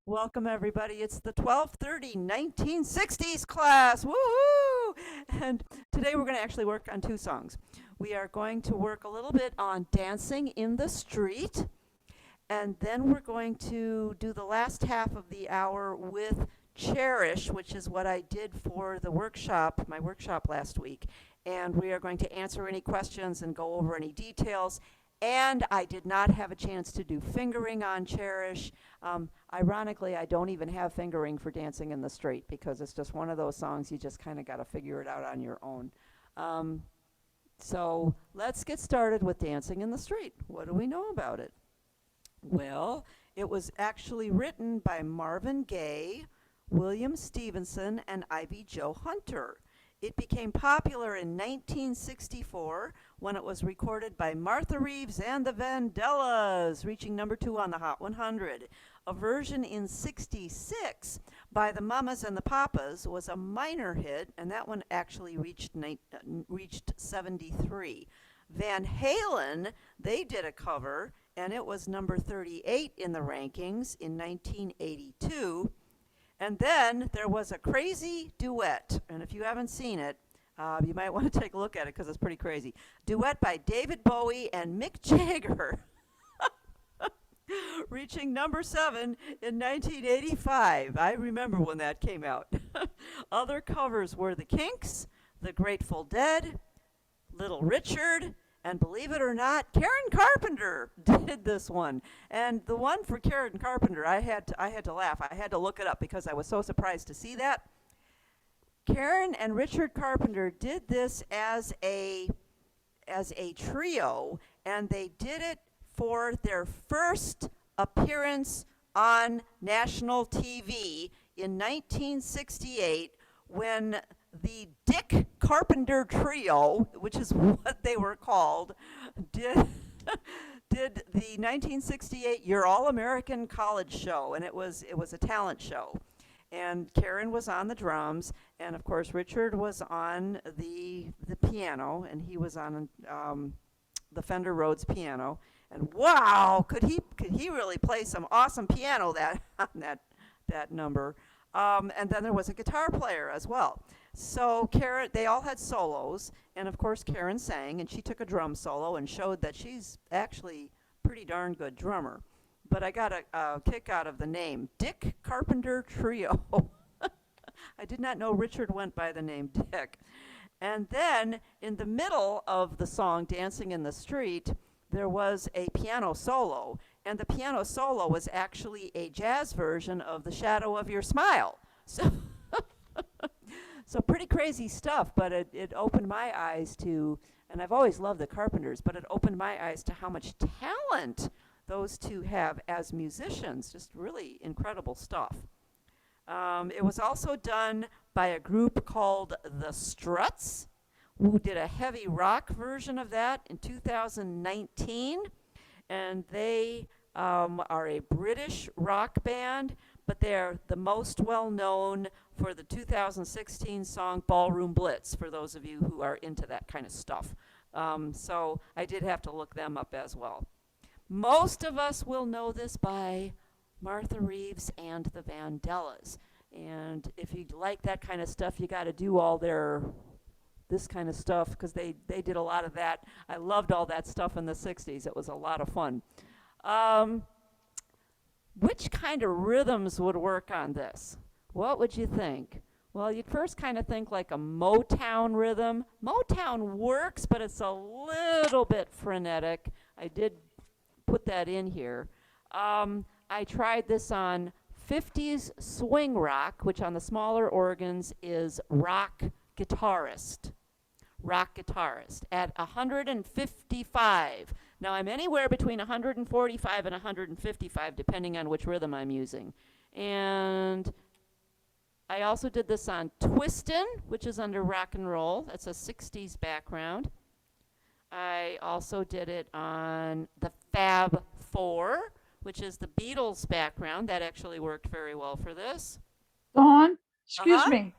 Welcome, everybody. It's the 1230 1960s class. Woohoo! And today we're going to actually work on two songs. We are going to work a little bit on Dancing in the Street, and then we're going to do the last half of the hour with Cherish, which is what I did for the workshop, my workshop last week. And we are going to answer any questions and go over any details. And I did not have a chance to do fingering on Cherish. Ironically, I don't even have fingering for Dancing in the Street because it's just one of those songs you just kind of got to figure it out on your own. Um, so let's get started with Dancing in the Street. What do we know about it? Well, it was actually written by Marvin Gaye, William Stevenson, and Ivy Jo Hunter. It became popular in 1964 when it was recorded by Martha Reeves and the Vandellas, reaching number 2 on the Hot 100. A version in 66 by the Mamas and the Papas was a minor hit, and that one actually reached 73. Van Halen, they did a cover, and it was number 38 in the rankings in 1982. And then there was a crazy duet, and if you haven't seen it, you might want to take a look at it because it's pretty crazy. Duet by David Bowie and Mick Jagger, reaching number 7 in 1985. I remember when that came out. Other covers were The Kinks, The Grateful Dead, Little Richard, and believe it or not, Karen Carpenter did this one. And the one for Karen Carpenter, I had to laugh. I had to look it up because I was so surprised to see that. Karen and Richard Carpenter did this as a trio, and they did it for their first appearance on national TV in 1968 when the Dick Carpenter Trio, which is what they were called, did did the 1968 Your All American College Show, and it was a talent show. And Karen was on the drums, and of course Richard was on the piano, and he was on the Fender Rhodes piano. And wow, could he really play some awesome piano that on that number? And then there was a guitar player as well. So Karen, they all had solos, and of course Karen sang, and she took a drum solo and showed that she's actually pretty darn good drummer. But I got a kick out of the name, Dick Carpenter Trio. I did not know Richard went by the name Dick. And then in the middle of the song, Dancing in the Street, there was a piano solo, and the piano solo was actually a jazz version of The Shadow of Your Smile. So, so pretty crazy stuff, but it opened my eyes to, and I've always loved the Carpenters, but it opened my eyes to how much talent those two have as musicians. Just really incredible stuff. It was also done by a group called The Struts, who did a heavy rock version of that in 2019. And they are a British rock band, but they're the most well known for the 2016 song Ballroom Blitz, for those of you who are into that kind of stuff. So I did have to look them up as well. Most of us will know this by Martha Reeves and the Vandellas. And if you like that kind of stuff, you got to do all their this kind of stuff because they did a lot of that. I loved all that stuff in the 60s. It was a lot of fun. Um, which kind of rhythms would work on this? What would you think? Well, you'd first kind of think like a Motown rhythm. Motown works, but it's a little bit frenetic. I did put that in here. I tried this on 50s swing rock, which on the smaller organs is rock guitarist at 155. Now I'm anywhere between 145 and 155 depending on which rhythm I'm using. And I also did this on Twistin', which is under rock and roll. That's a 60s background. I also did it on the Fab Four, which is the Beatles background. That actually worked very well for this. Dawn, excuse Uh-huh. me.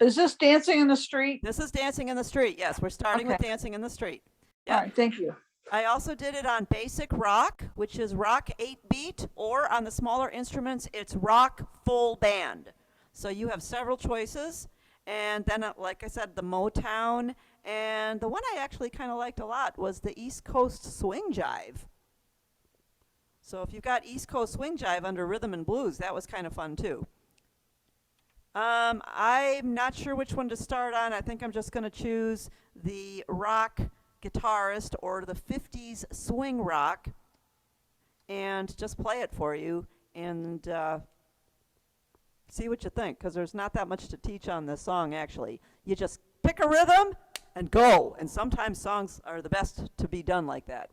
Is this Dancing in the Street? This is Dancing in the Street. Yes, we're starting Okay. with Dancing in the Street. All Yep. right. Thank you. I also did it on basic rock, which is rock 8-beat, or on the smaller instruments, it's rock full band. So you have several choices. And then, like I said, the Motown. And the one I actually kind of liked a lot was the East Coast Swing Jive. So if you've got East Coast Swing Jive under rhythm and blues, that was kind of fun too. I'm not sure which one to start on. I think I'm just going to choose the rock guitarist or the 50s swing rock and just play it for you and see what you think, because there's not that much to teach on this song, actually. You just pick a rhythm and go, and sometimes songs are the best to be done like that.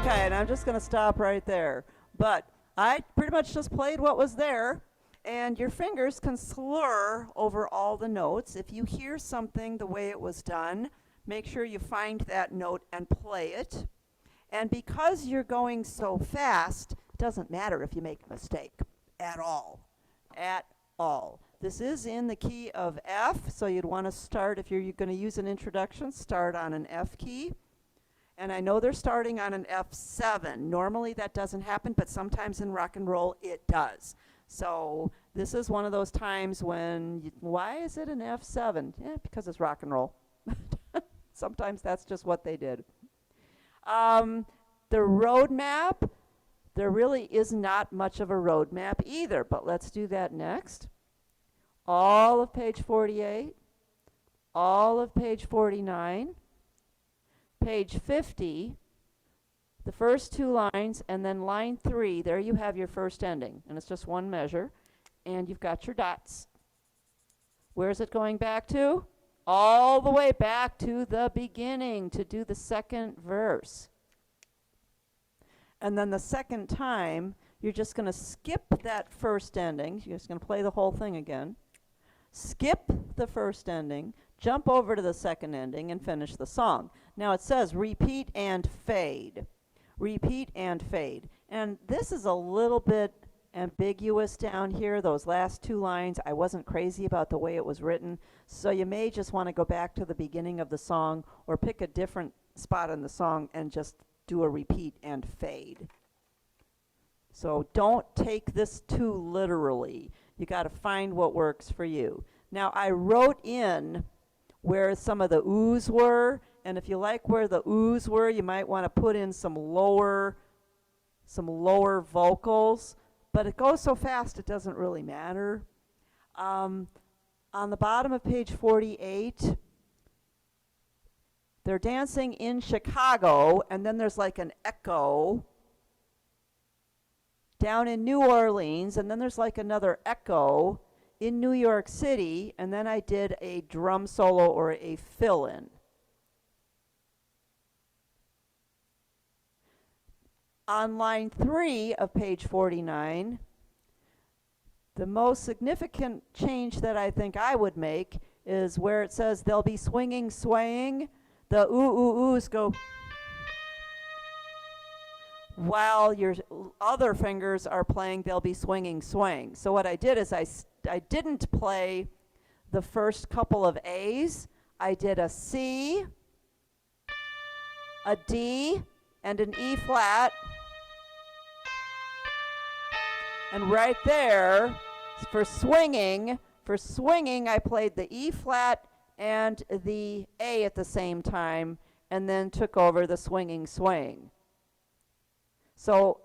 Okay, and I'm just going to stop right there. But I pretty much just played what was there, and your fingers can slur over all the notes. If you hear something the way it was done, make sure you find that note and play it. And because you're going so fast, it doesn't matter if you make a mistake at all. At all. This is in the key of F, so you'd want to start, if you're going to use an introduction, start on an F key. And I know they're starting on an F7. Normally that doesn't happen, but sometimes in rock and roll it does. So this is one of those times when, why is it an F7? Yeah, because it's rock and roll. Sometimes that's just what they did. The roadmap, there really is not much of a roadmap either, but let's do that next. All of page 48, all of page 49, page 50, the first two lines, and then line 3, there you have your first ending, and it's just one measure, and you've got your dots. Where is it going back to? All the way back to the beginning to do the second verse. And then the second time, you're just going to skip that first ending. You're just going to play the whole thing again. Skip the first ending, jump over to the second ending, and finish the song. Now it says repeat and fade. Repeat and fade. And this is a little bit ambiguous down here. Those last two lines, I wasn't crazy about the way it was written. So you may just want to go back to the beginning of the song or pick a different spot in the song and just do a repeat and fade. So don't take this too literally. You got to find what works for you. Now I wrote in where some of the oohs were, and if you like where the oohs were, you might want to put in some lower vocals, but it goes so fast it doesn't really matter. On the bottom of page 48, they're dancing in Chicago, and then there's like an echo down in New Orleans, and then there's like another echo in New York City, and then I did a drum solo or a fill-in. On line 3 of page 49, the most significant change that I think I would make is where it says they'll be swinging, swaying, the oohs go while your other fingers are playing they'll be swinging, swaying. So what I did is I didn't play the first couple of A's. I did a C, a D, and an E flat. And right there, for swinging, I played the E flat and the A at the same time. and then took over the swinging swing. So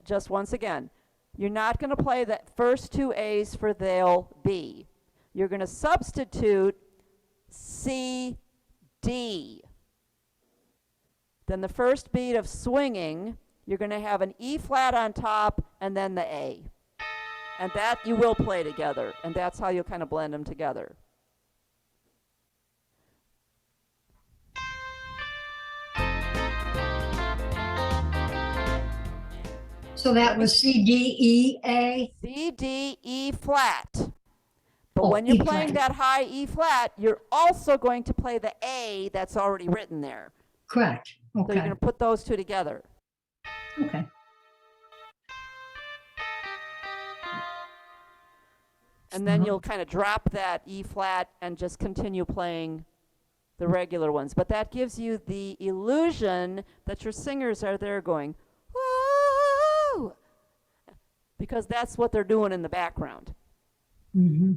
just once again, you're not going to play the first two A's for they'll be. You're going to substitute C, D. Then the first beat of swinging, you're going to have an E flat on top and then the A. And that you will play together, and that's how you'll kind of blend them together. So that was C, D, E, A? C, D, E flat. But Oh, when you're E playing flat. that high E flat, you're also going to play the A that's already written there. Correct. So you're Okay. going to put those two together. Okay. And then you'll kind of drop that E flat and just continue playing the regular ones. But that gives you the illusion that your singers are there going, woo! Because that's what they're doing in the background. Mm-hmm.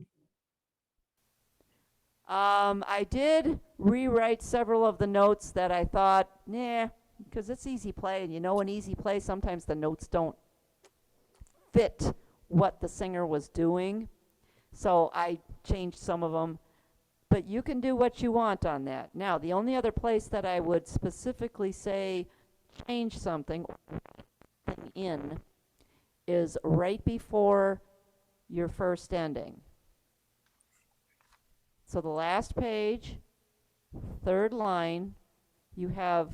I did rewrite several of the notes that I thought, nah, because it's easy play. And you know, in easy play, sometimes the notes don't fit what the singer was doing. So I changed some of them. But you can do what you want on that. Now, the only other place that I would specifically say change something in is right before your first ending. So the last page, third line, you have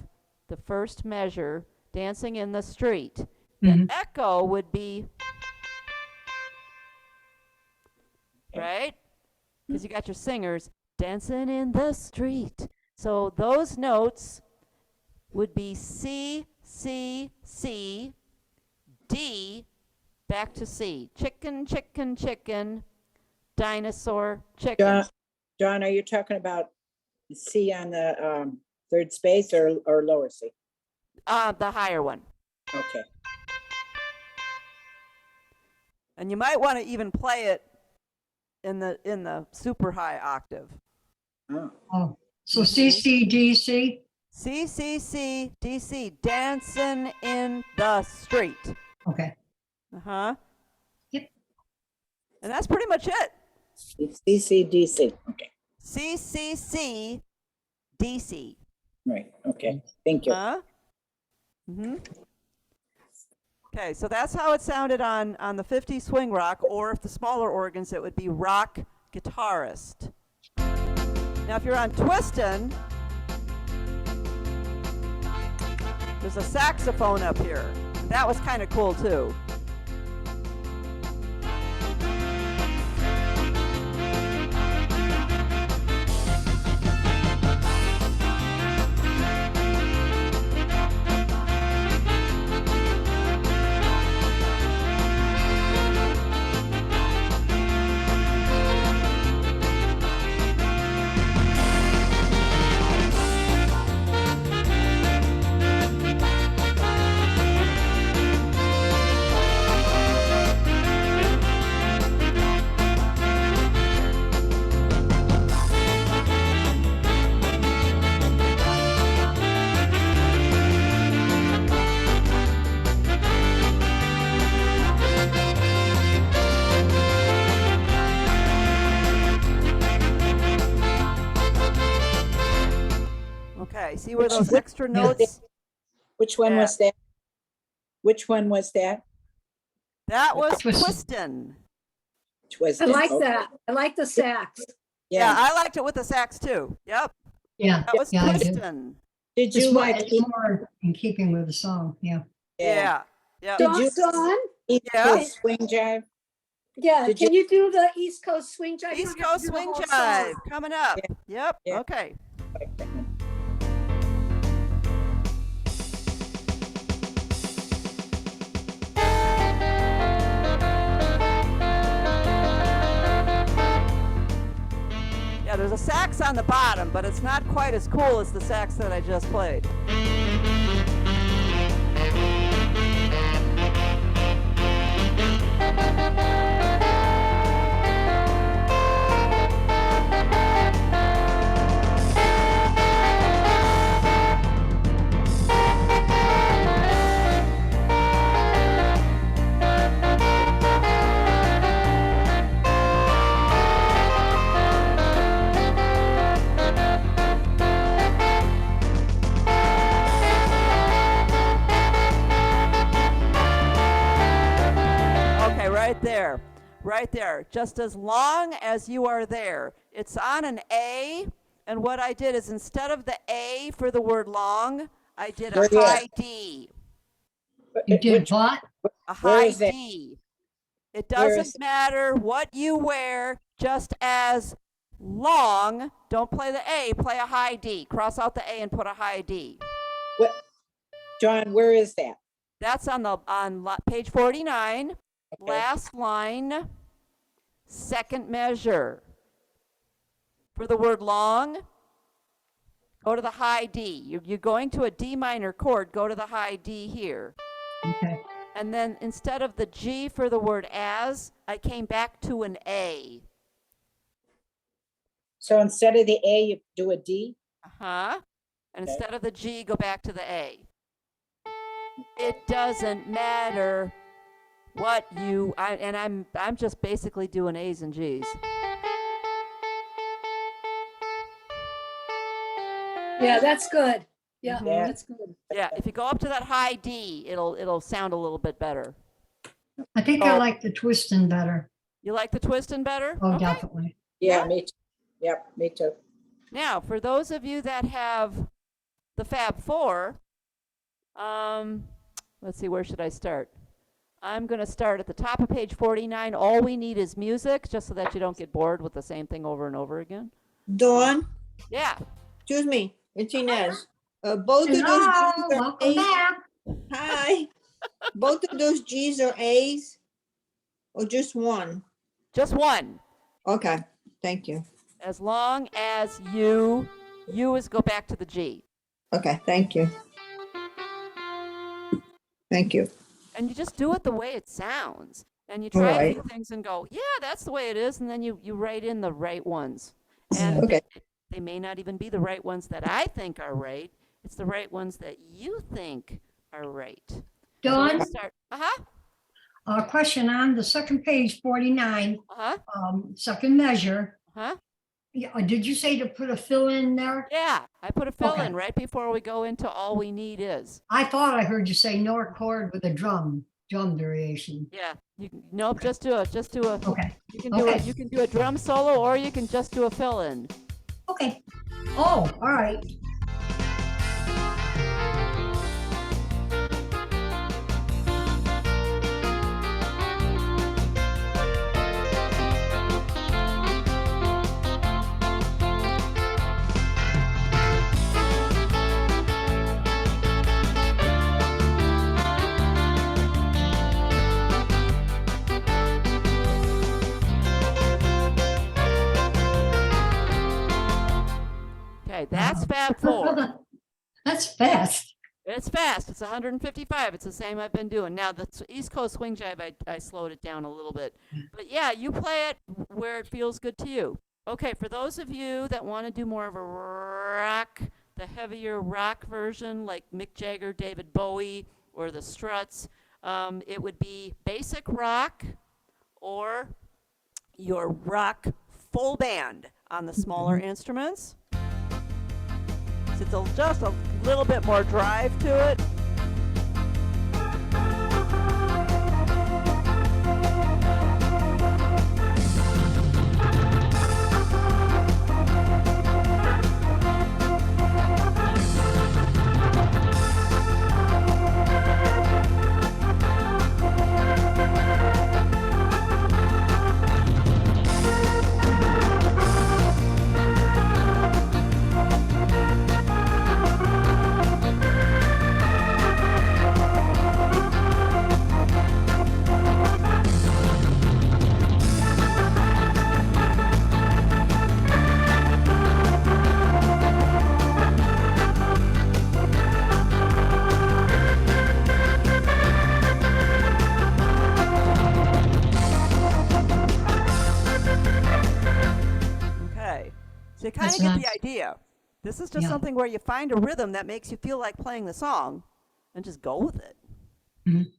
the first measure, dancing in the street. The echo would be, right? Because you got your singers dancing in the street. So those notes would be C, C, C, D, back to C. Chicken, chicken, chicken, dinosaur, chicken. Dawn, are you talking about C on the third space or lower C? The higher one. Okay. And you might want to even play it in the super high octave. Oh, Oh, so C, C, D, C? C, C, C, D, C, dancing in the street. Okay. Uh-huh. Yep. And that's pretty much it. C, C, D, C. Okay. C, C, C, D, C. Right. Okay. Thank you. Huh? Mm-hmm. Okay, so that's how it sounded on the 50 swing rock, or if the smaller organs, it would be rock guitarist. Now, if you're on twistin', there's a saxophone up here. That was kind of cool too. Okay, see where those extra notes? Which one was that? Which one was that? That was Twistin'. twistin'. Twisted. I like Okay. that. I like the sax. Yeah, Yeah. I liked it with the sax too. Yep, Yeah. that was Yeah, I do. twistin'. Did It's you more, like? it's more in keeping with the song, yeah. Yeah, yeah. Did Dawn, you- Dawn? East Yeah. Coast swing jive? Yeah, Did can you do the East Coast swing jive? You East don't have Coast to do the swing whole jive song. coming up. Yep. Yeah. Okay. Like that. Yeah, there's a sax on the bottom, but it's not quite as cool as the sax that I just played. Right there. Right there. Just as long as you are there. It's on an A, and what I did is instead of the A for the word long, I did a Where you at? high D. You did Which- what? A Where high is that? D. It Where doesn't is- matter what you wear, just as long. Don't play the A, play a high D. Cross out the A and put a high D. What, John, where is that? That's on page 49, Okay. last line, second measure. For the word long, go to the high D. You're going to a D minor chord, go to the high D here. Okay. And then instead of the G for the word as, I came back to an A. So instead of the A, you do a D? Uh-huh. And Okay. instead of the G, go back to the A. It doesn't matter what I'm just basically doing A's and G's. Yeah, that's good. Yeah, Yeah. that's good. Yeah, if you go up to that high D, it'll sound a little bit better. I think I Oh. like the twisting better. You like the twisting better? Oh, Okay. definitely. Yeah, Yeah. me too. Yep, me too. Now, for those of you that have the Fab Four, let's see, where should I start? I'm going to start at the top of page 49. All we need is music, just so that you don't get bored with the same thing over and over again. Dawn, Yeah. excuse me, it's Inez. Both of those Hello, G's are welcome A's. back. Hi. Both of those G's are A's or just one? Just one. Okay, thank you. As long as you is go back to the G. Okay, thank you. Thank you. And you just do it the way it sounds. And you try a Right. few things and go, yeah, that's the way it is. And then you write in the right ones. And Okay. they may not even be the right ones that I think are right. It's the right ones that you think are right. So we're Dawn, gonna start. Uh-huh. a question on the second page, 49, Uh-huh. second measure. Uh-huh. Yeah, did you say to put a fill in there? Yeah. I put a fill Okay. in right before we go into all we need is. I thought I heard you say no chord with a drum variation. Yeah. Nope, just do it. Just do a Okay, you can do Okay. you can do a drum solo or you can just do a fill in. okay. Oh, all right. Okay, that's Fab Four. That's fast. It's fast. It's 155. It's the same I've been doing. Now, the East Coast swing jive, I slowed it down a little bit. But yeah, you play it where it feels good to you. Okay, for those of you that want to do more of a rock, the heavier rock version, like Mick Jagger, David Bowie, or the Struts, it would be basic rock or your rock full band on the smaller instruments. It's just a little bit more drive to it. Okay, so you kind of That's get nice. the idea. This is just Yeah. something where you find a rhythm that makes you feel like playing the song and just go with it. Mhm.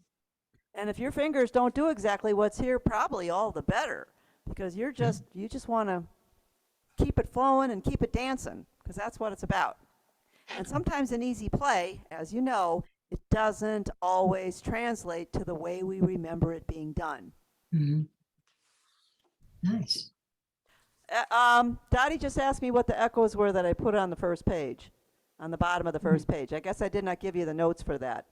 And if your fingers don't do exactly what's here, probably all the better, because you just want to keep it flowing and keep it dancing, because that's what it's about. And sometimes an easy play, as you know, it doesn't always translate to the way we remember it being done. Mhm. Nice. Dottie just asked me what the echoes were that I put on the first page, on the bottom of the first page. I guess I did not give you the notes for that.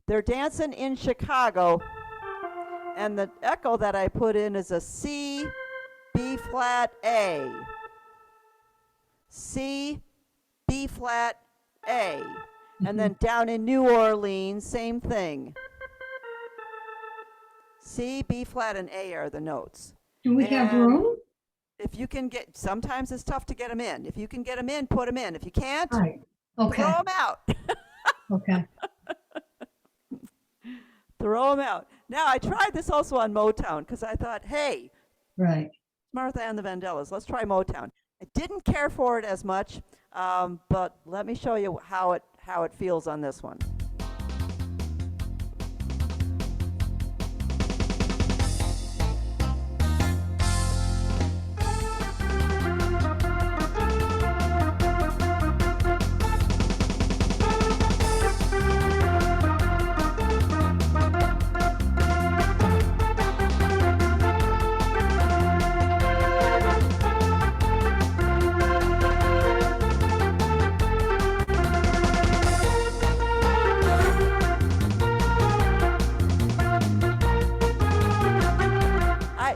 They're dancing in Chicago, and the echo that I put in is a C, B flat, A. C, B flat, A. And then down in New Orleans, same thing. C, B flat, and A are the notes. Do we have And room? if you can get, sometimes it's tough to get them in. If you can get them in, put them in. If you can't, Right. throw Okay, them out. okay. Throw them out. Now, I tried this also on Motown because I thought, hey, Right. Martha and the Vandellas, let's try Motown. I didn't care for it as much, but let me show you how it feels on this one.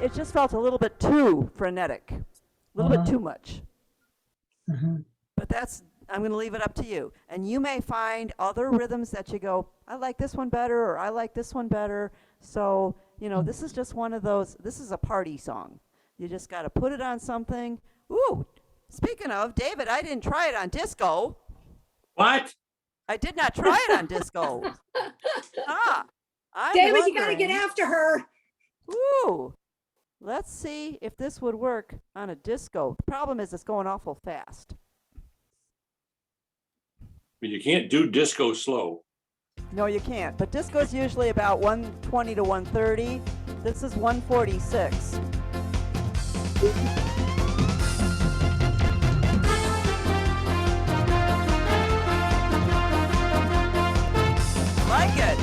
It just felt a little bit too frenetic, a little bit too much. But I'm going to leave it up to you. And you may find other rhythms that you go, I like this one better, or I like this one better. So, this is just one of those, this is a party song. You just got to put it on something. Ooh, speaking of, David, I didn't try it on disco. What? I did not try it on disco. I'm David, you gotta wondering. get after her. Ooh, let's see if this would work on a disco. The problem is it's going awful fast. But you can't do disco slow. No, you can't. But disco is usually about 120 to 130. This is 146. Like it.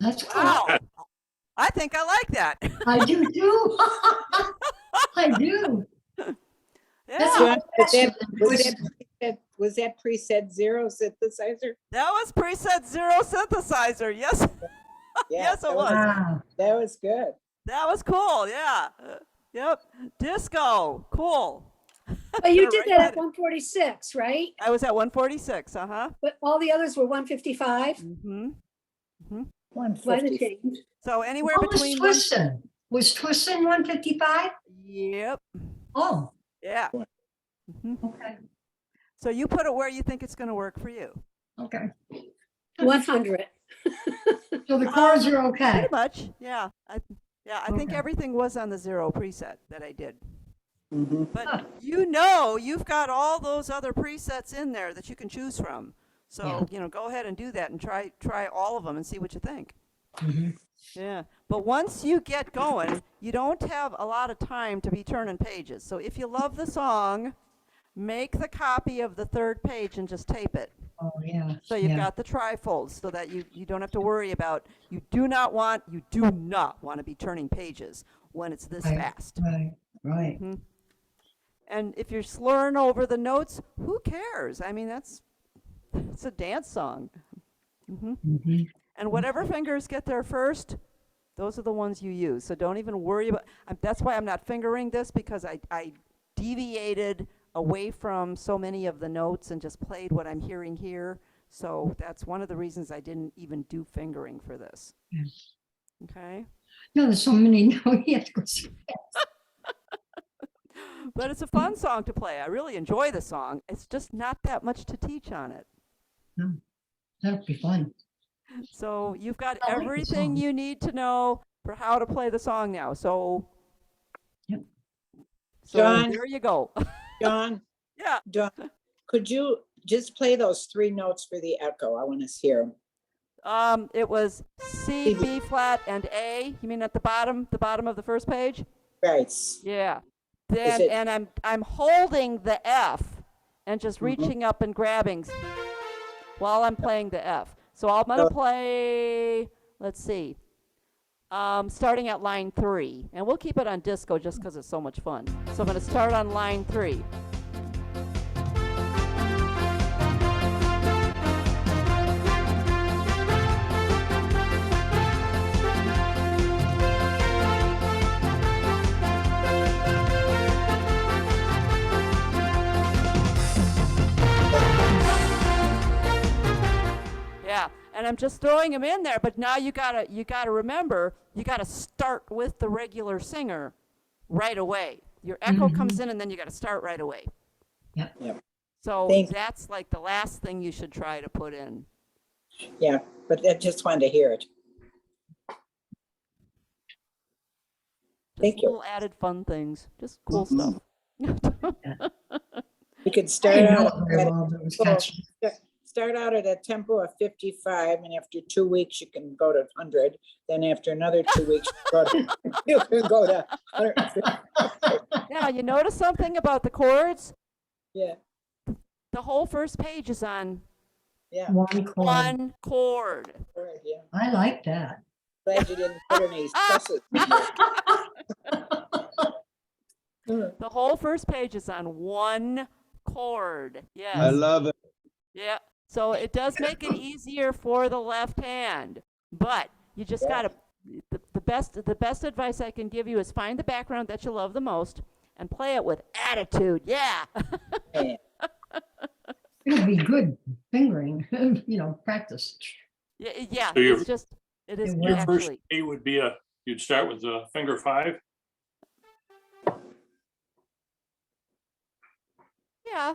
That's cool. Wow. I think I like that. I do too. I do. That's Yeah, a Was question. was that preset zero synthesizer? that was preset zero synthesizer. Yes, Yeah, yes, it that was. Wow. That was good. That was cool. Yeah. Yep. Disco. Cool. But you Gonna did write that at that- 146, right? I was at 146. But all the others were 155. Mm-hmm. Might have 150. changed. So anywhere What was between. Twistin? Was Twistin 155? Yep. Oh, Yeah. Mhm. okay, So you put it where you think it's going to work for you. okay. 100. So the chords are okay. Pretty much. Yeah. I think Okay. everything was on the zero preset that I did. Mhm. But Huh. you've got all those other presets in there that you can choose from. So, go ahead and do that and try all of them and see what you think. Mhm. Yeah. But once you get going, you don't have a lot of time to be turning pages. So if you love the song, make the copy of the third page and just tape it. Oh, yeah. So you've yeah. got the trifolds so that you don't have to worry about, you do not want to be turning pages when it's this Right. fast. Right, right. Mhm. And if you're slurring over the notes, who cares? I mean, it's a dance song. Mhm. And whatever fingers get there first, those are the ones you use. So don't even worry about, that's why I'm not fingering this, because I deviated away from so many of the notes and just played what I'm hearing here. So that's one of the reasons I didn't even do fingering for this. Yes. Okay. No, there's so many. No, you have to go see. But it's a fun song to play. I really enjoy the song. It's just not that much to teach on it. No, that'll be fun. So you've got I like the everything song. you need to know for how to play the song now. So, Yep. so John? there you go. Dawn, Yeah. Dawn, could you just play those 3 notes for the echo? I want to hear them. It was C, B flat, and A. You mean at the bottom of the first page? Right. Yeah. Then it- and I'm holding the F and just Mhm. reaching up and grabbing while I'm playing the F. So I'm gonna Oh. play. Let's see. Starting at line 3, and we'll keep it on disco just because it's so much fun. So I'm gonna start on line 3. Yeah, and I'm just throwing them in there, but now you gotta remember, you gotta start with the regular singer right away. Your echo comes in and then you gotta start right away. Yep. Yep. So Thank- that's like the last thing you should try to put in. Yeah, but I just wanted to hear it. Just Thank you. little added fun things, just cool Mhm. stuff. You could I start didn't know out it very at well, but it was Cool. catchy. start out at a tempo of 55, and after 2 weeks, you can go to 100. Then after another 2 weeks, you can go to 150. Now, you notice something about the chords? Yeah, The whole first page is on yeah, One chord. one chord. right, yeah. I like that. Glad you didn't put any stresses. The whole first page is on one chord. Yes. I love it. Yeah. So it does make it easier for the left hand, but you just Yeah. gotta. The best advice I can give you is find the background that you love the most and play it with attitude. Yeah. Yeah. It'll be good fingering, practice. Yeah. So It's just it is Your Your first actually. A would be you'd start with the finger 5. Yeah.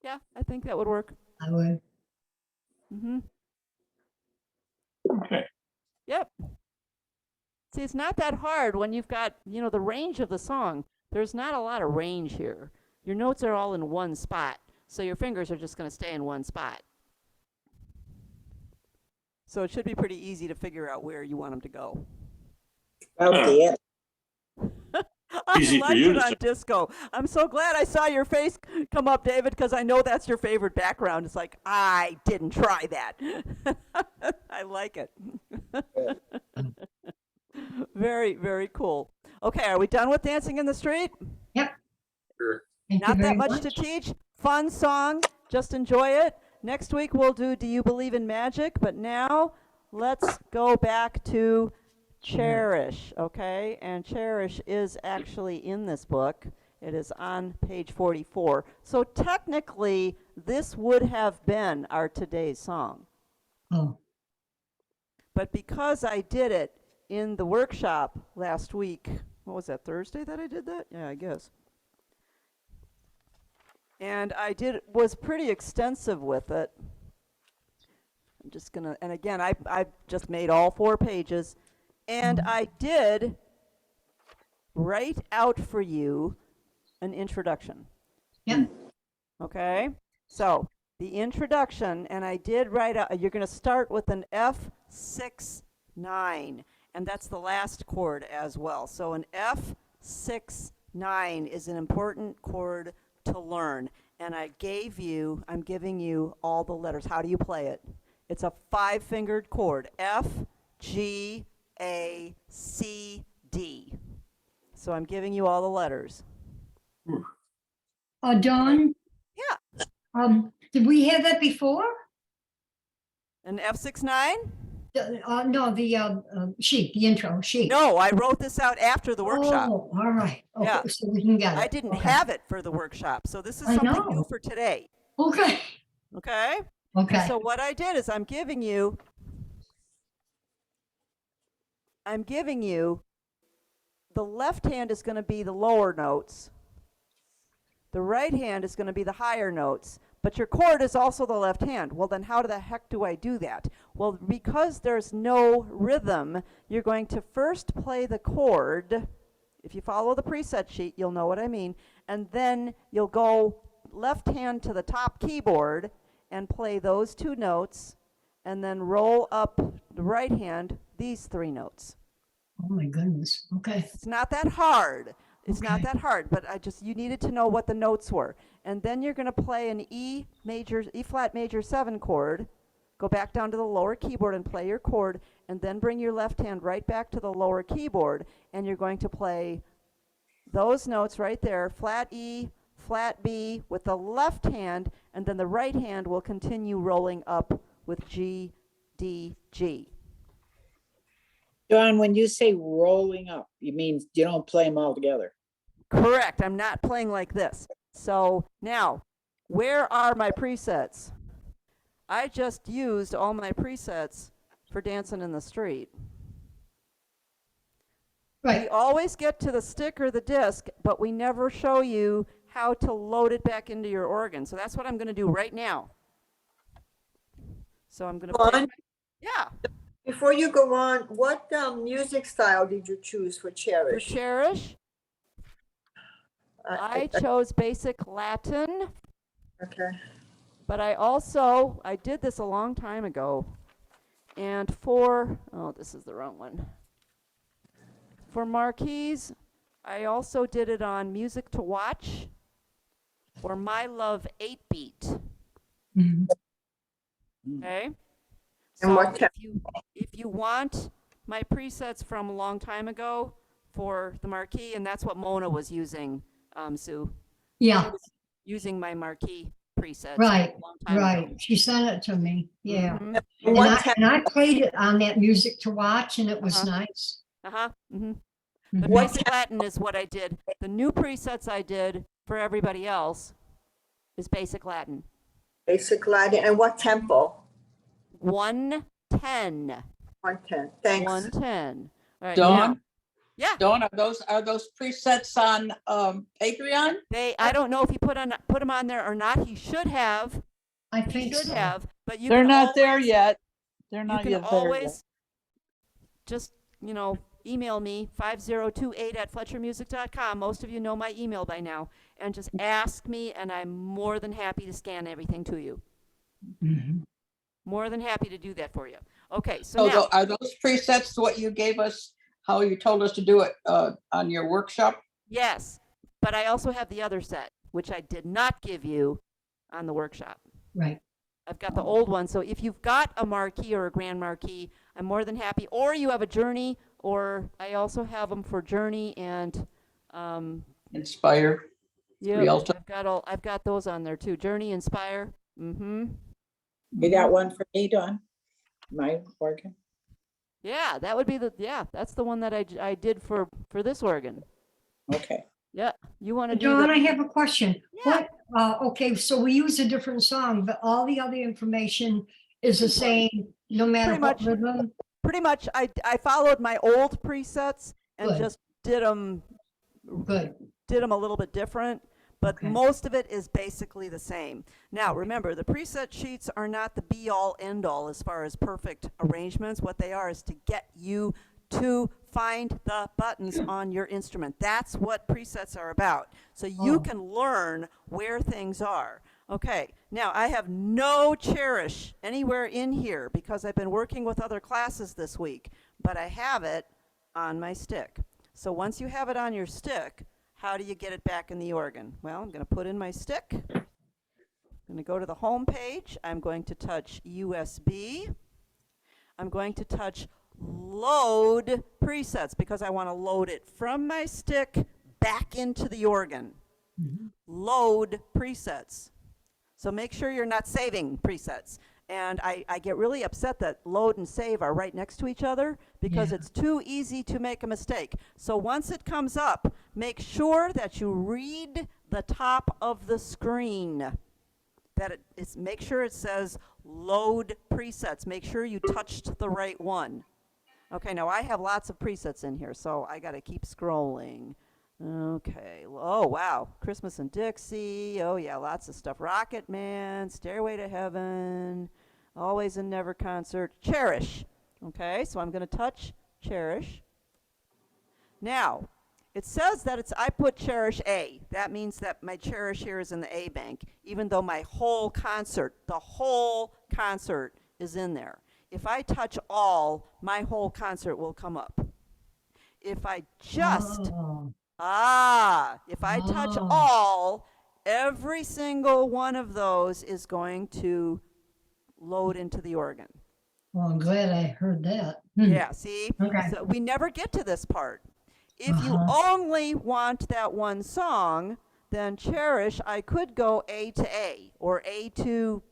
Yeah. I think that would work. I would. Mm-hmm. Okay. Yep. See, it's not that hard when you've got, the range of the song. There's not a lot of range here. Your notes are all in one spot, so your fingers are just going to stay in one spot. So it should be pretty easy to figure out where you want them to go. Okay, yeah. I Easy for liked you it to on say. disco. I'm so glad I saw your face come up, David, because I know that's your favorite background. It's like, I didn't try that. I like it. Very, very cool. Okay, are we done with Dancing in the Street? Sure. Thank you Not very that much to teach. Fun song. Just enjoy it. Next week we'll do Do You Believe in Magic? But now let's go back to Cherish, okay? And Cherish is actually in this book. It is on page 44. So technically, this would have been our today's song. Oh, But because I did it in the workshop last week, what was that, Thursday that I did that? Yeah, I guess. And was pretty extensive with it. I'm just gonna, and again, I just made all 4 pages, and I did write out for you an introduction. Yep. Okay? So, the introduction, and I did write out, you're gonna start with an F6, 9, and that's the last chord as well. So an F6, 9 is an important chord to learn. And I'm giving you all the letters. How do you play it? It's a 5-fingered chord. F, G, A, C, D. So I'm giving you all the letters. Dawn? Yeah. Did we have that before? An F6, 9? No, the sheet, the intro sheet. No, I wrote this out after the workshop. Oh, all right. Okay, Yeah. so we can get it. I didn't Okay. have it for the workshop. So this is I something new know. for today. Okay. Okay? Okay, So what I did is I'm giving you the left hand is going to be the lower notes. The right hand is going to be the higher notes, but your chord is also the left hand. Well, then how the heck do I do that? Well, because there's no rhythm, you're going to first play the chord. If you follow the preset sheet, you'll know what I mean. And then you'll go left hand to the top keyboard and play those 2 notes, and then roll up the right hand, these 3 notes. oh my goodness, okay, It's not that hard. It's not Okay. that hard, but you needed to know what the notes were. And then you're going to play an E flat major 7 chord, go back down to the lower keyboard and play your chord, and then bring your left hand right back to the lower keyboard, and you're going to play those notes right there, flat E, flat B with the left hand, and then the right hand will continue rolling up with G, D, G. Dawn, when you say rolling up, you mean you don't play them all together? Correct. I'm not playing like this. So now, where are my presets? I just used all my presets for Dancing in the Street. We right, always get to the stick or the disc, but we never show you how to load it back into your organ. So that's what I'm going to do right now. So I'm going to play. Dawn, Yeah, before you go on, what music style did you choose for for Cherish? Cherish, I chose basic Latin. Okay. But I did this a long time ago. And this is the wrong one. For marquees, I also did it on Music to Watch or My Love 8-Beat. mhm, Okay? And So what if you want my presets from a long time ago for the marquee, and that's what Mona was using, Sue. yeah, She was using my marquee presets right, a long time ago. right, she sent it to me, yeah. Mhm. And And what I, and I played it on that Music to Watch, and it was Uh-huh. nice. Uh-huh. Mm-hmm. The Mhm. basic Latin is what I did. The new presets I did for everybody else is basic Latin. basic Latin and what tempo? 110. 110. Thanks. 110. All right. Dawn? Now, yeah. Dawn, are those presets on Patreon? I don't know if he put them on there or not. He should have. I He think should so. have. But you They're can not there always- yet. They're You not can yet there yet. always just, email me 5028@fletchermusic.com. Most of you know my email by now. And just ask me, and I'm more than happy to scan everything to you. Mhm. More than happy to do that for you. Okay, so So now, are those presets what you gave us, how you told us to do it on your workshop? yes, but I also have the other set, which I did not give you on the workshop. Right, I've got the old one, so if you've got a marquee or a grand marquee, I'm more than happy, or you have a journey, or I also have them for journey and, Inspire, yeah, Rialto. I've got those on there too. Journey, Inspire, mm-hmm. You got one for me, Dawn? My organ? Yeah, that would be that's the one that I did for this organ. Okay. Yeah, you want to do John, the, I have a question. Yeah. Okay, so we use a different song, but all the other information is the same, no matter Pretty what much. rhythm? pretty much I followed my old presets and Good. just did them Good, a little bit different, but Okay. most of it is basically the same. Now, remember, the preset sheets are not the be-all, end-all as far as perfect arrangements. What they are is to get you to find the buttons on your instrument. That's what presets are about. So you Oh. can learn where things are. Okay, now I have no Cherish anywhere in here because I've been working with other classes this week, but I have it on my stick. So once you have it on your stick, how do you get it back in the organ? Well, I'm going to put in my stick. I'm going to go to the home page. I'm going to touch USB. I'm going to touch load presets because I want to load it from my stick back into the organ. Load presets. So make sure you're not saving presets. And I get really upset that load and save are right next to each other because Yeah. it's too easy to make a mistake. So once it comes up, make sure that you read the top of the screen. Make sure it says load presets. Make sure you touched the right one. Okay, now I have lots of presets in here, so I got to keep scrolling. Okay. Oh, wow. Christmas in Dixie. Oh, yeah, lots of stuff. Rocket Man, Stairway to Heaven, Always and Never Concert, Cherish. Okay, so I'm going to touch Cherish. Now, it says that I put Cherish A. That means that my Cherish here is in the A bank, even though my whole concert, the whole concert is in there. If I touch all, my whole concert will come up. If I just, if I touch Oh. all, every single one of those is going to load into the organ. Well, I'm glad I heard that. Yeah, see? Okay. So we never get to this part. If you Uh-huh. only want that one song, then Cherish, I could go A to A or A to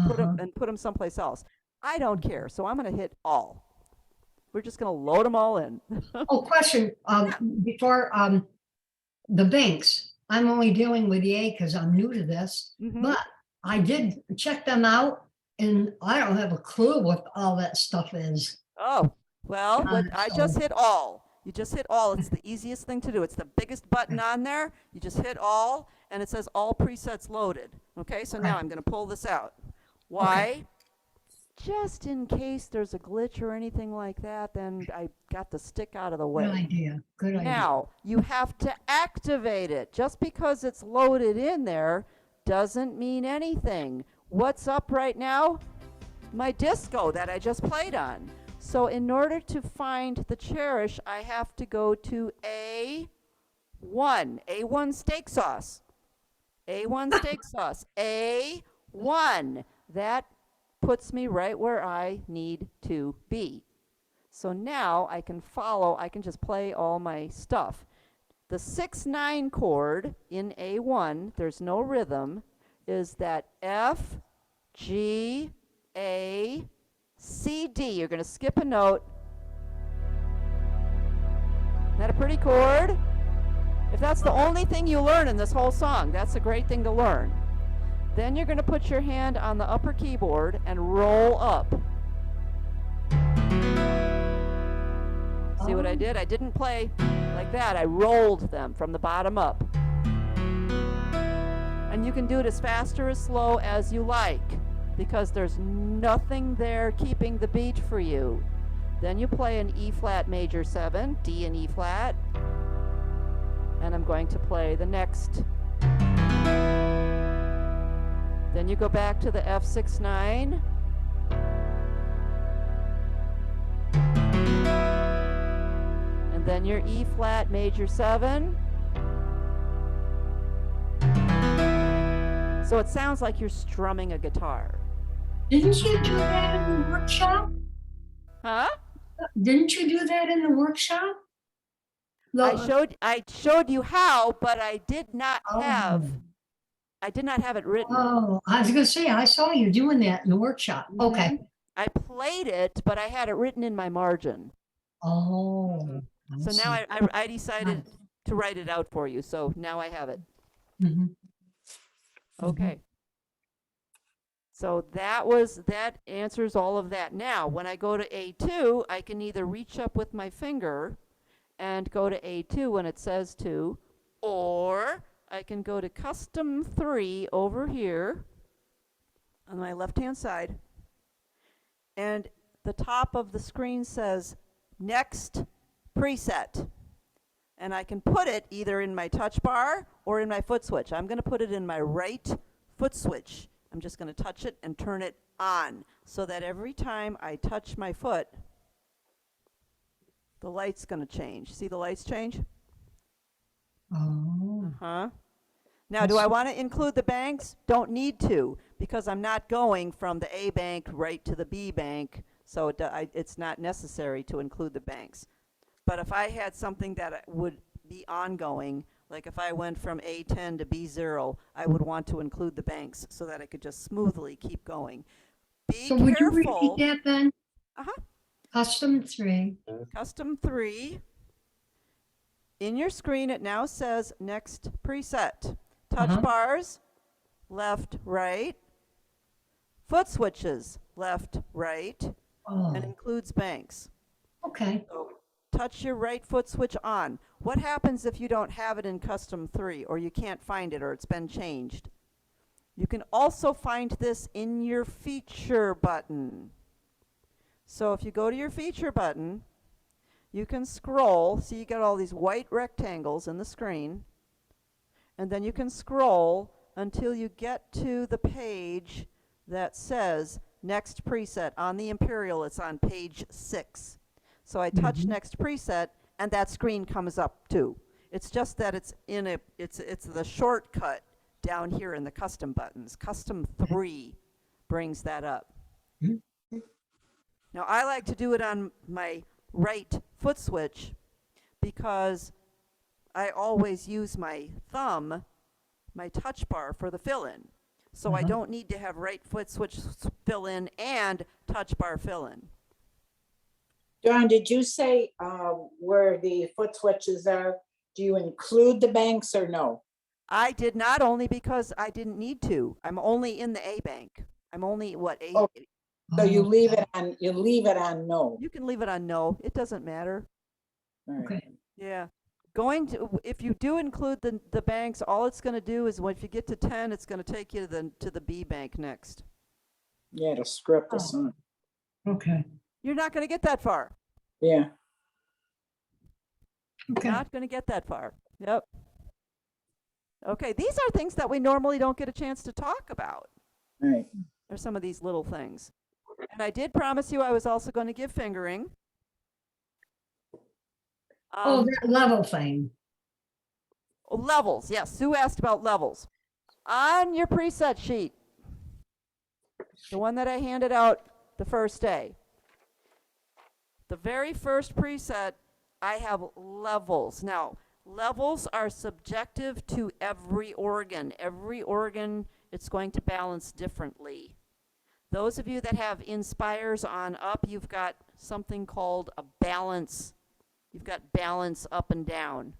put Uh-huh. them someplace else. I don't care, so I'm going to hit all. We're just going to load them all in. Oh, question, before, the banks, I'm only dealing with the A because I'm new to this, Mhm. but I did check them out and I don't have a clue what all that stuff is. Oh, well, I just so- hit all. You just hit all. It's the easiest thing to do. It's the biggest button on there. You just hit all, and it says all presets loaded. Okay, so now Okay. I'm going to pull this out. Why? Just in case there's a glitch or anything like that, then I got the stick out of the way. Good idea, good idea. Now, you have to activate it. Just because it's loaded in there doesn't mean anything. What's up right now? My disco that I just played on. So in order to find the Cherish, I have to go to A1. A1 steak sauce. A1 steak sauce. A1. That puts me right where I need to be. So now I can follow, I can just play all my stuff. The 6/9 chord in A1, there's no rhythm, is that F, G, A, C, D. You're going to skip a note. Isn't that a pretty chord? If that's the only thing you learn in this whole song, that's a great thing to learn. Then you're going to put your hand on the upper keyboard and roll up. See what I did? I didn't play like that. I rolled them from the bottom up. And you can do it as fast or as slow as you like, because there's nothing there keeping the beat for you. Then you play an E flat major 7, D and E flat, and I'm going to play the next. Then you go back to the F6/9. And then your E flat major 7. So it sounds like you're strumming a guitar. Didn't you do that in the workshop? Huh? Didn't you do that in the workshop? I showed you how, but I did not Oh. have it written. Oh, I was gonna say, I saw you doing that in the workshop. Okay. I played it, but I had it written in my margin. Oh. So now I decided to write it out for you. So now I have it. Mhm. Okay. So that answers all of that. Now, when I go to A2, I can either reach up with my finger and go to A2 when it says to, or I can go to custom 3 over here on my left-hand side, and the top of the screen says next preset. And I can put it either in my touch bar or in my foot switch. I'm going to put it in my right foot switch. I'm just going to touch it and turn it on so that every time I touch my foot, the light's going to change. See the lights change? Oh. Huh? Now, do I want to include the banks? Don't need to, because I'm not going from the A bank right to the B bank, so it's not necessary to include the banks. But if I had something that would be ongoing, like if I went from A10 to B0, I would want to include the banks so that I could just smoothly keep going. Be So would you repeat careful. that then? Uh-huh. Custom 3. Custom 3. In your screen, it now says next preset. Touch Uh-huh. bars, left, right. foot switches, left, right, Oh, and includes banks. okay. So touch your right foot switch on. What happens if you don't have it in custom 3 or you can't find it or it's been changed? You can also find this in your feature button. So if you go to your feature button, you can scroll. See, you get all these white rectangles in the screen. And then you can scroll until you get to the page that says next preset. On the Imperial, it's on page 6. So I touch Mhm. next preset, and that screen comes up too. It's just that it's the shortcut down here in the custom buttons. Custom 3 brings that up. Mhm. Now I like to do it on my right foot switch because I always use my thumb, my touch bar for the fill-in. So I Uh-huh. don't need to have right foot switch fill in and touch bar fill in. Dawn, did you say where the foot switches are? Do you include the banks or no? I did not, only because I didn't need to. I'm only in the A bank. I'm only what A. Oh. So you Oh, leave it on no. You can leave it on no. It doesn't matter. All right. okay. Yeah. If you do include the banks, all it's going to do is if you get to 10, it's going to take you to the B bank next. Yeah, to script the Oh. song. Okay. You're not going to get that far. Yeah. Okay. Not going to get that far. Yep. Okay, these are things that we normally don't get a chance to talk about. All right. There's some of these little things. And I did promise you I was also going to give fingering. Oh, that level thing. Levels, yes. Sue asked about levels. On your preset sheet, the one that I handed out the first day, the very first preset, I have levels. Now, levels are subjective to every organ. Every organ, it's going to balance differently. Those of you that have Inspires on up, you've got something called a balance. You've got balance up and down.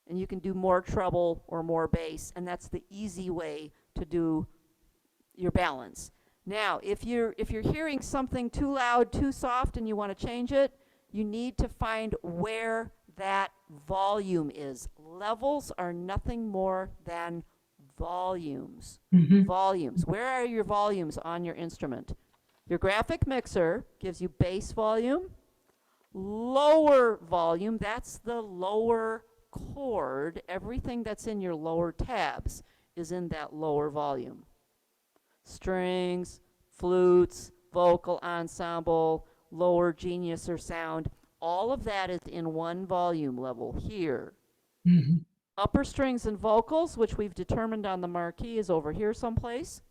And you can do more treble or more bass, and that's the easy way to do your balance. Now, if you're hearing something too loud, too soft, and you want to change it, you need to find where that volume is. Levels are nothing more than volumes. Mhm. Volumes. Where are your volumes on your instrument? Your graphic mixer gives you bass volume, lower volume, that's the lower chord. Everything that's in your lower tabs is in that lower volume. Strings, flutes, vocal ensemble, lower genius or sound, all of that is in one volume level here. Mhm. Upper strings and vocals, which we've determined on the marquee, is over here someplace.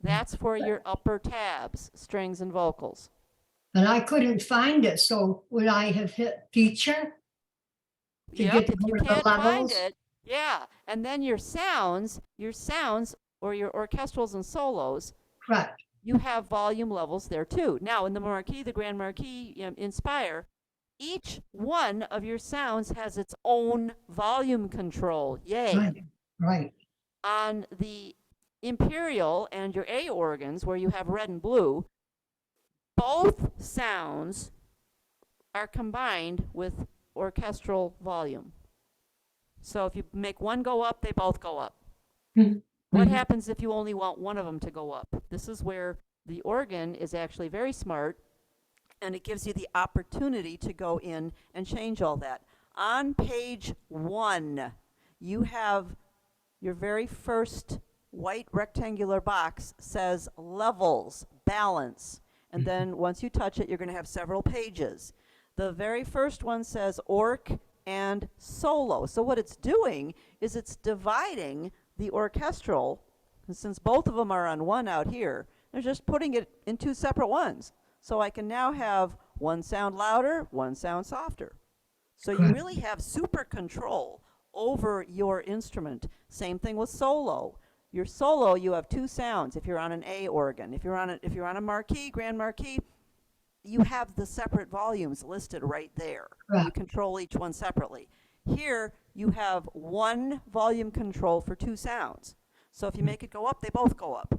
That's for your upper tabs, strings and vocals. But I couldn't find it, so would I have hit feature? To Yep, get if you more of the can't find levels? it, yeah. And then your sounds or your orchestrals and solos, Correct. you have volume levels there too. Now in the marquee, the Grand Marquee, Inspire, each one of your sounds has its own volume control. Yay. Right. Right. On the Imperial and your A organs, where you have red and blue, both sounds are combined with orchestral volume. So if you make one go up, they both go up. Mhm. What Mhm. happens if you only want one of them to go up? This is where the organ is actually very smart, and it gives you the opportunity to go in and change all that. On page 1, you have your very first white rectangular box says levels, balance. And then once you touch it, you're going to have several pages. The very first one says orc and solo. So what it's doing is it's dividing the orchestral, and since both of them are on one out here, they're just putting it in two separate ones. So I can now have one sound louder, one sound softer. So you Correct. really have super control over your instrument. Same thing with solo. Your solo, you have two sounds if you're on an A organ. If you're on a marquee, Grand Marquee, you have the separate volumes listed right there. You Correct. control each one separately. Here, you have one volume control for two sounds. So if you make it go up, they both go up.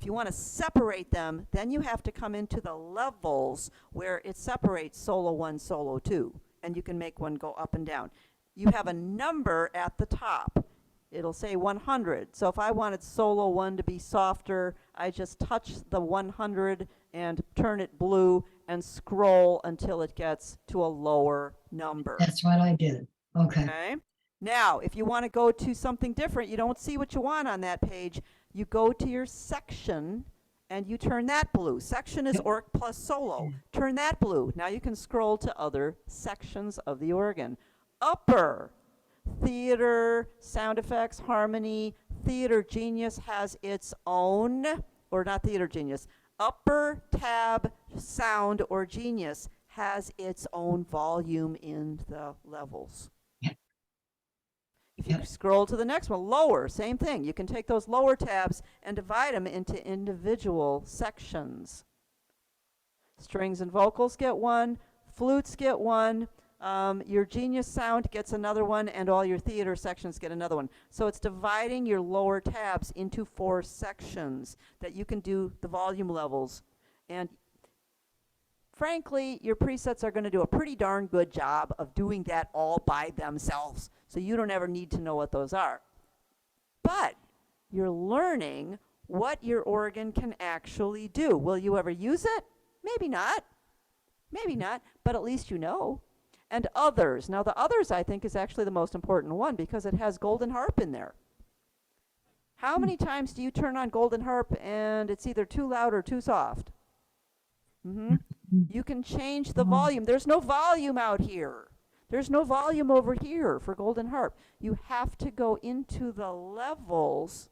If you want to separate them, then you have to come into the levels where it separates solo 1, solo 2, and you can make one go up and down. You have a number at the top. It'll say 100. So if I wanted solo 1 to be softer, I just touch the 100 and turn it blue and scroll until it gets to a lower number. That's what I did. Okay. Okay. Now, if you want to go to something different, you don't see what you want on that page, you go to your section and you turn that blue. Section is Yep. org plus solo. Turn that blue. Now you can scroll to other sections of the organ. Upper, theater, sound effects, harmony. Theater Genius has its own, or not Theater Genius, upper tab sound or Genius has its own volume in the levels. If you Yep. scroll to the next one, lower, same thing. You can take those lower tabs and divide them into individual sections. Strings and vocals get one, flutes get one, your Genius sound gets another one, and all your theater sections get another one. So it's dividing your lower tabs into 4 sections that you can do the volume levels. And frankly, your presets are going to do a pretty darn good job of doing that all by themselves. So you don't ever need to know what those are. But you're learning what your organ can actually do. Will you ever use it? Maybe not. Maybe not, but at least you know. And others. Now the others, I think, is actually the most important one because it has Golden Harp in there. How many times do you turn on Golden Harp and it's either too loud or too soft? You can change the volume. There's no volume out here. There's no volume over here for Golden Harp. You have to go into the levels,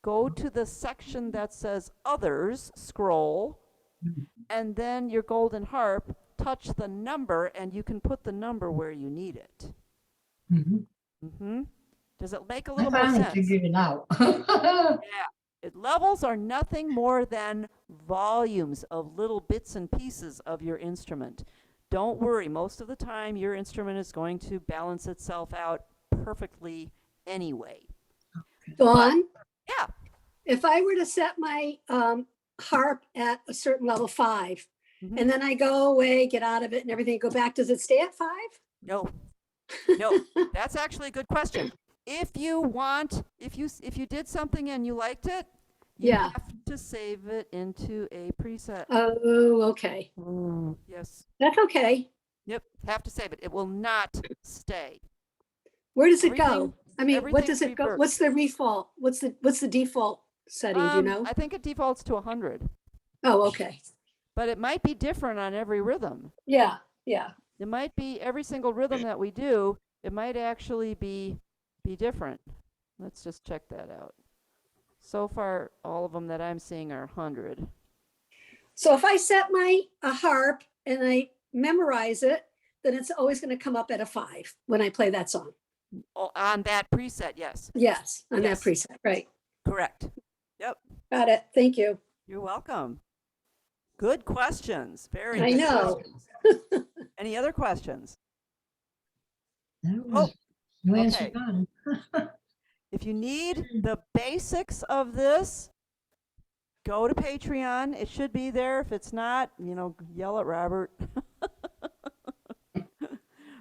go to the section that says Others, scroll, and then your Golden Harp, touch the number, and you can put the number where you need it. Does it make a I little more finally sense? figured it out. Levels are nothing more than volumes of little bits and pieces of your instrument. Don't worry, most of the time your instrument is going to balance itself out perfectly anyway. Dawn, Yeah, if I were to set my harp at a certain level 5, Mhm. and then I go away, get out of it and everything, go back, does it stay at 5? no, that's actually a good question. If you want, if you did something and you liked it, you Yeah. have to save it into a preset. Oh, okay. Yes, That's okay. yep, have to save it. It will not stay. Where does it go? Everything- I mean, what everything does it go? reverts. What's the default? What's the default setting? Do you know? I think it defaults to 100, Oh, okay. but it might be different on every rhythm. Yeah, yeah. It might be every single rhythm that we do, it might actually be different. Let's just check that out. So far, all of them that I'm seeing are 100. So if I set my a harp and I memorize it, then it's always going to come up at a 5 when I play that song. Oh, on that preset, yes, Yes, on Yes. that preset. Right. correct. Yep, Got it. Thank you. you're welcome. Good questions, very I good know. questions. Any other questions? That was, you answered okay. mine. If you need the basics of this, go to Patreon. It should be there. If it's not, yell at Robert.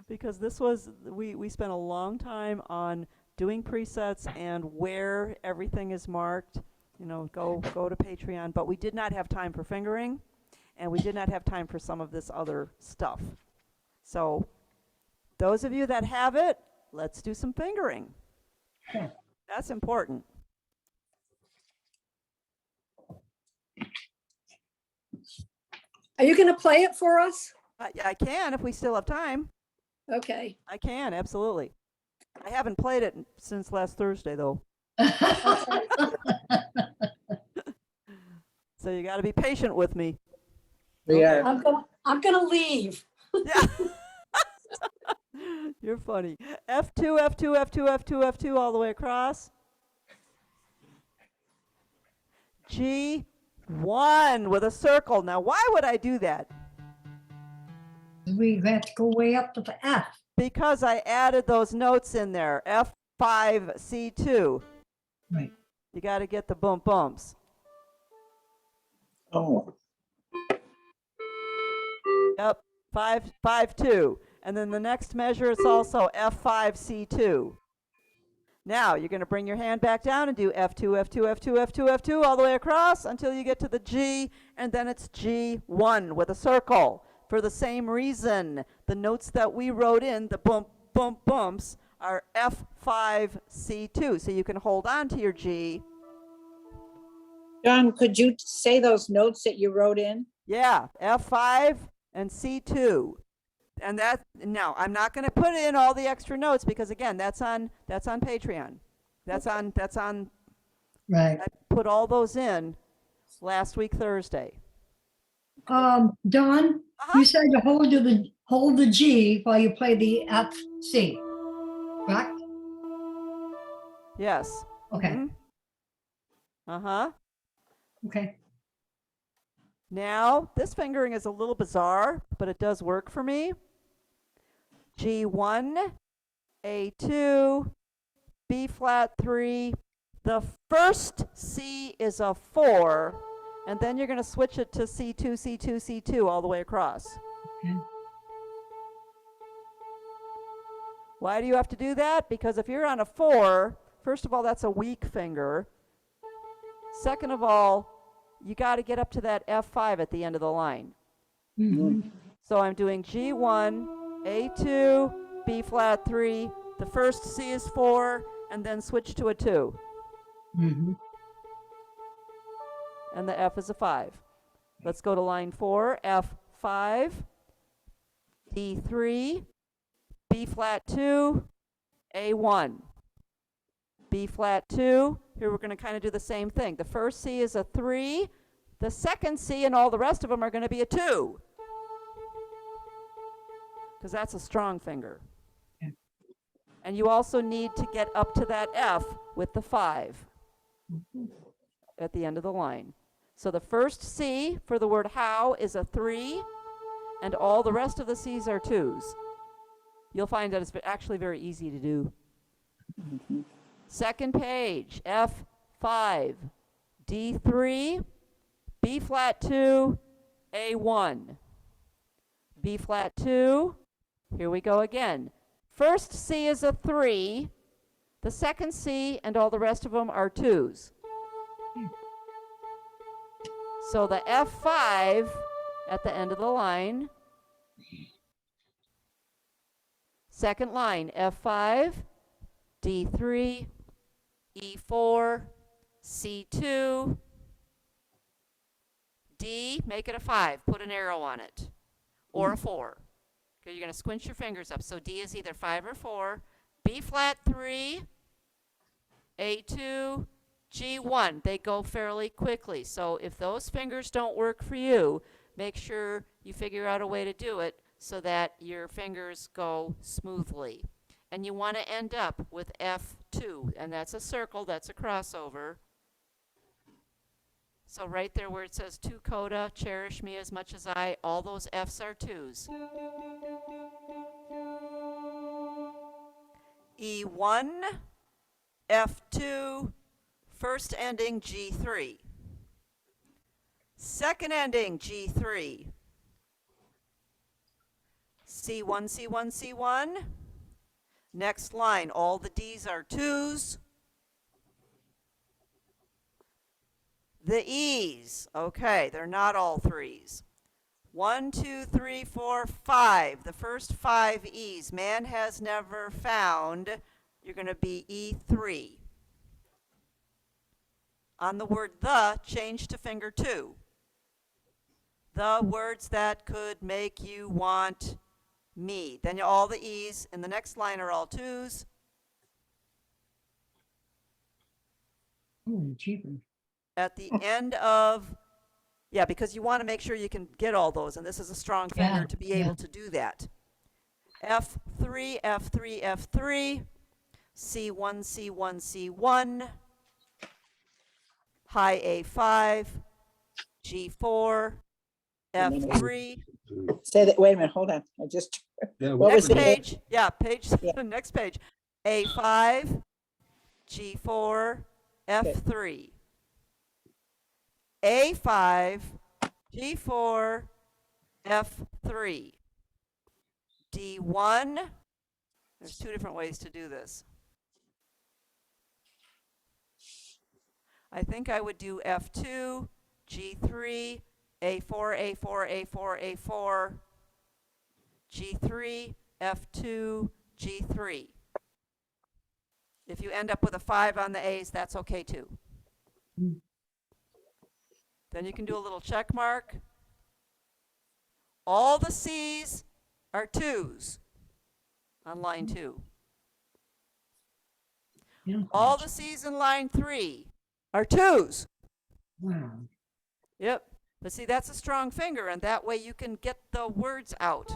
Because this was, we spent a long time on doing presets and where everything is marked. Go to Patreon. But we did not have time for fingering, and we did not have time for some of this other stuff. So those of you that have it, let's do some fingering. Okay. That's important. Are you going to play it for us? I can if we still have time. Okay. I can, absolutely. I haven't played it since last Thursday, though. So you got to be patient with me. Yeah. I'm going to leave. Yeah. You're funny. F2, F2, F2, F2, F2, all the way across. G1 with a circle. Now, why would I do that? We have to go way up to the F. Because I added those notes in there. F5, C2. Right. You got to get the bumps. Oh, Yep, 5, 5, 2. And then the next measure is also F5C2. Now you're going to bring your hand back down and do F2, F2, F2, F2, F2 all the way across until you get to the G, and then it's G1 with a circle. For the same reason, the notes that we wrote in, the bump, bump, bumps, are F5C2. So you can hold on to your G. John, could you say those notes that you wrote in? Yeah, F5 and C2. And that, now, I'm not going to put in all the extra notes because again, that's on Patreon. That's on, Right. I put all those in last week, Thursday. Dawn, Uh-huh. you said to hold the G while you play the F, C, correct? Yes. Okay, Mhm. Uh-huh. okay. Now, this fingering is a little bizarre, but it does work for me. G1, A2, B flat 3. The first C is a 4, and then you're going to switch it to C2, C2, C2 all the way across. Okay. Why do you have to do that? Because if you're on a 4, first of all, that's a weak finger. Second of all, you got to get up to that F5 at the end of the line. Mhm. So I'm doing G1, A2, B flat 3. The first C is 4, and then switch to a 2. Mhm. And the F is a 5. Let's go to line 4, F5, D3, B flat 2, A1. B flat 2. Here we're going to kind of do the same thing. The first C is a 3. The second C and all the rest of them are going to be a 2. Because that's a strong finger. Yeah. And you also need to get up to that F with the 5 at the end of the line. So the first C for the word how is a 3, and all the rest of the C's are 2s. You'll find that it's actually very easy to do. Second page, F5, D3, B flat 2, A1. B flat 2, here we go again. First C is a 3, the second C and all the rest of them are 2s. So the F5 at the end of the line, second line, F5, D3, E4, C2, D, make it a 5, put an arrow on it, or a 4. Okay, you're going to squinch your fingers up. So D is either 5 or 4, B flat 3, A2, G1. They go fairly quickly. So if those fingers don't work for you, make sure you figure out a way to do it so that your fingers go smoothly. And you want to end up with F2, and that's a circle, that's a crossover. So right there where it says to coda, cherish me as much as I, all those F's are 2s. E1, F2, first ending G3. Second ending G3. C1, C1, C1. Next line, all the D's are 2s. The E's, okay, they're not all 3s. 1, 2, 3, 4, 5. The first 5 E's. Man has never found. You're going to be E3. On the word the, change to finger 2. The words that could make you want me. Then all the E's in the next line are all 2s. Oh, jeepers. At the end of, yeah, because you want to make sure you can get all those, and this is a strong finger Yeah, to be yeah. able to do that. F3, F3, F3, C1, C1, C1, high A5, G4, F3. Say that, wait a minute, hold on. I just, Yeah, What was Next the- page, yeah, page, Yeah. next page. A5, G4, F3. A5, G4, F3, D1. There's two different ways to do this. I think I would do F2, G3, A4, A4, A4, A4, G3, F2, G3. If you end up with a 5 on the A's, that's okay too. Then you can do a little check mark. All the C's are 2s on line 2. All the C's in line 3 are 2s. Wow. Yep. But see, that's a strong finger, and that way you can get the words out.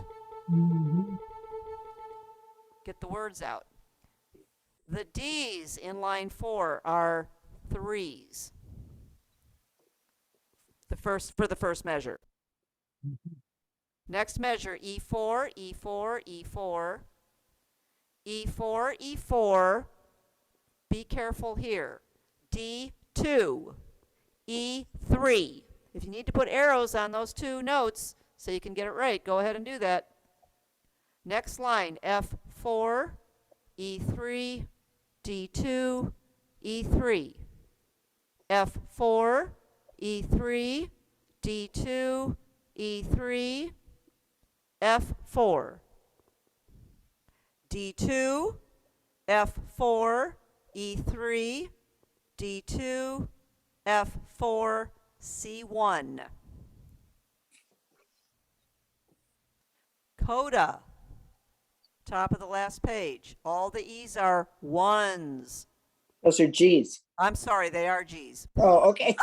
Mhm. Get the words out. The D's in line 4 are 3s. For the first measure. Next measure, E4, E4, E4, E4, E4. Be careful here. D2, E3. If you need to put arrows on those two notes so you can get it right, go ahead and do that. Next line, F4, E3, D2, E3. F4, E3, D2, E3, F4. D2, F4, E3, D2, F4, C1. Coda, top of the last page. All the E's are 1s. Those are Gs. I'm sorry, they are G's. Oh, okay.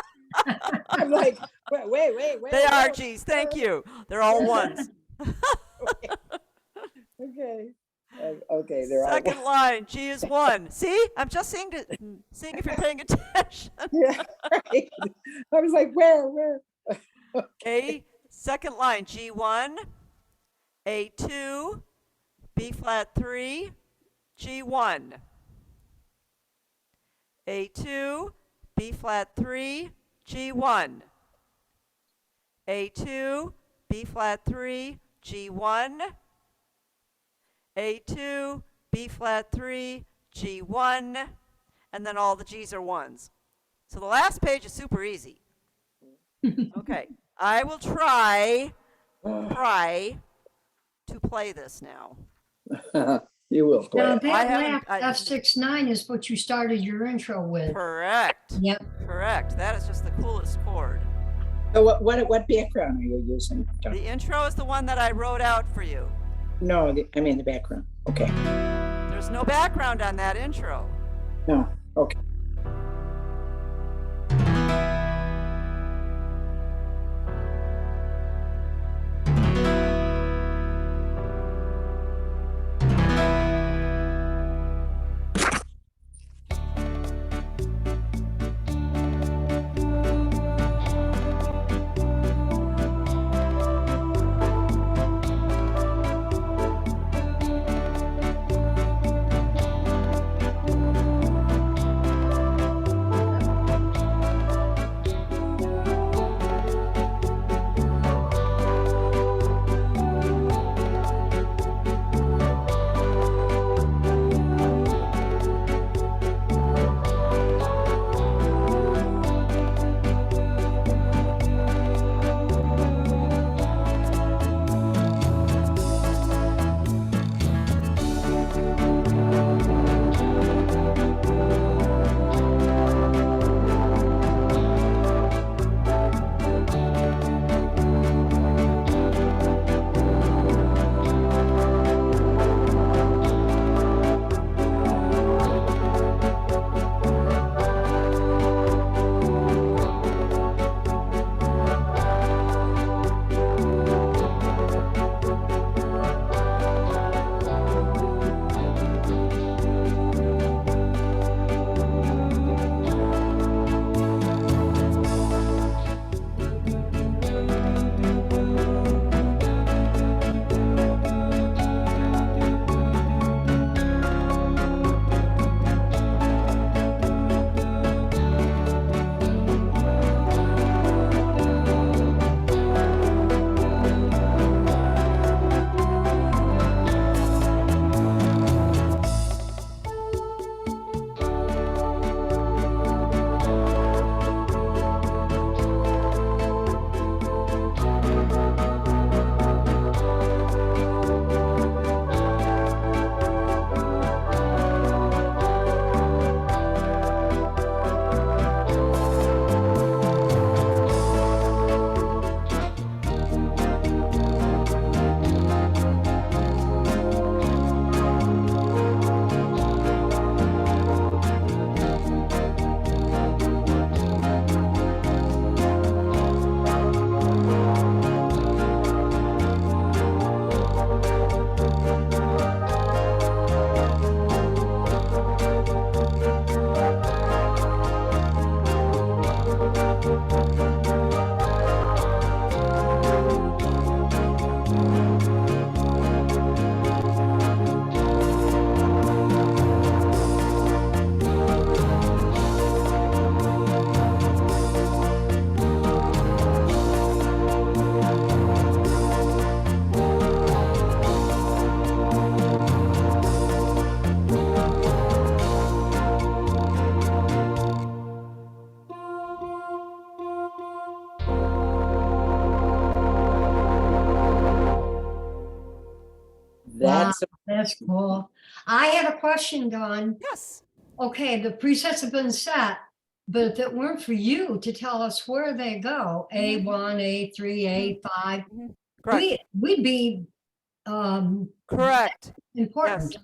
I'm like, wait. They are G's, thank you. They're all 1s. Okay. Okay, they're all. Second line, G is 1. See? I'm just seeing if you're paying attention. Yeah, right. I was like, where? A, second line, G1, A2, B flat 3, G1. A2, B flat 3, G1. A2, B flat 3, G1. A2, B flat 3, G1, and then all the G's are 1s. So the last page is super easy. Okay, I will try to play this now. You will play. Now it. that haven't- last F6-9 is what you started your intro with. Correct. Yep. Correct. That is just the coolest chord. So what background are you using? The intro is the one that I wrote out for you. No, I mean the background. Okay. There's no background on that intro. No. Okay. That's, That's cool. I had a question, Dawn. Yes. Okay, the presets have been set, but if it weren't for you to tell us where they go, A1, A3, A5, Correct. we'd be Correct. Yes. important.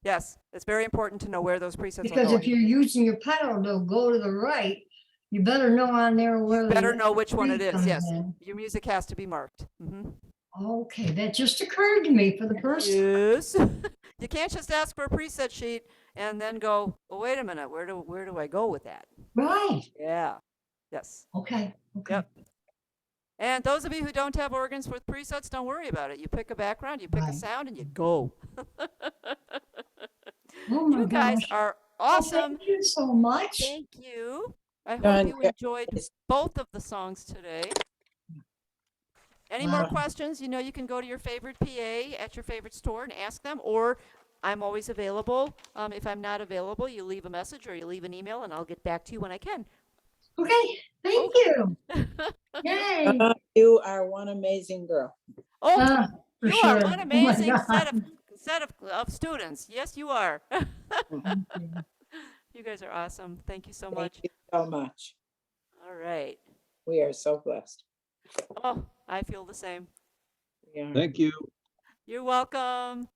Yes. It's very important to know where those presets are Because if going. you're using your pedal to go to the right, you better know on there where You better the know which one it three is. comes Yes. in. Your music has to be marked. Okay, that just occurred to me for the first time. Yes. You can't just ask for a preset sheet and then go, oh, wait a minute, where do I go with that? Right. Yeah. Yes. Okay. Okay. Yep. And those of you who don't have organs with presets, don't worry about it. You pick a background, you pick a Right. sound, and you go. Oh my You guys gosh. are Oh, awesome. thank you so much. Thank you. I hope Dawn, you yeah, enjoyed it's- both of the songs today. Any more Wow. questions? You know, you can go to your favorite PA at your favorite store and ask them, or I'm always available. If I'm not available, you leave a message or you leave an email, and I'll get back to you when I can. Okay. Thank you. Yay. you are one amazing girl. Oh, For you sure. are one Oh my amazing God. set of students. Yes, you are. Thank you. You guys are awesome. Thank you so Thank much. you so much. All right. We are so blessed. Oh, I feel the same. We are. Thank you. You're welcome.